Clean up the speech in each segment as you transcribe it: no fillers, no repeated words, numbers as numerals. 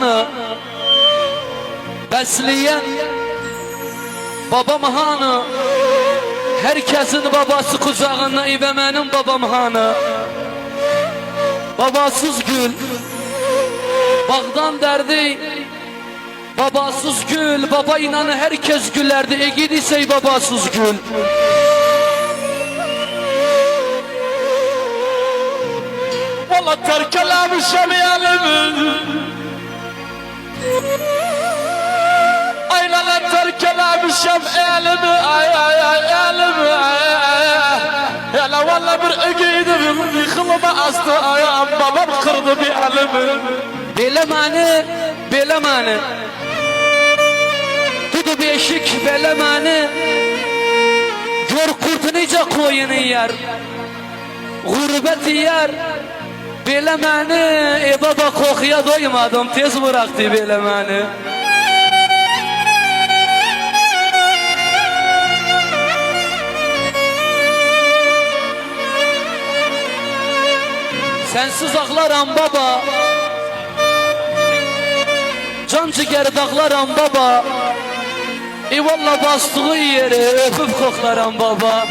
hanı, besleyen babam hanı, herkesin babası kucağında ve benim babam hanı. Babasız gül bağdan derdi, babasız gül baba inanı herkes gülerdi. Egidiyse babasız gül. Valla terkelemişim elimi, aynen terkelemişim elimi, elimi. Hele valla bir ögeydim, yıkılıma astı ayağım, babam kırdı bir elimi. Belemani Tudu beşik belemani, gör kurt nice koyunu yer, gurbet yer. Belemani baba kokuya doymadım, tez bıraktı belemani. Sensiz ağlaram baba, can ciğer dağlaram baba. Valla bastığı yeri öpüp koklaram baba.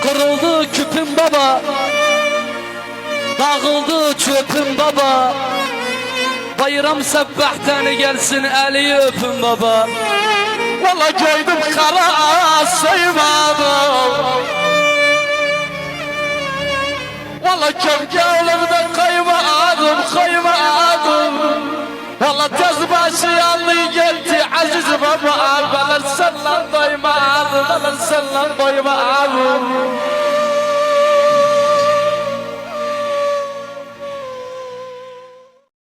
Kırıldı küpüm baba, dağıldı çöpüm baba. Bayram sebbahtanı gelsin eli öpün baba. Valla göydüm kara saymadım, valla kevkevlerden kaymadım. Valla tez başı yanlı geldi aziz baba. Beler senden doymadım, beler senden doymadım.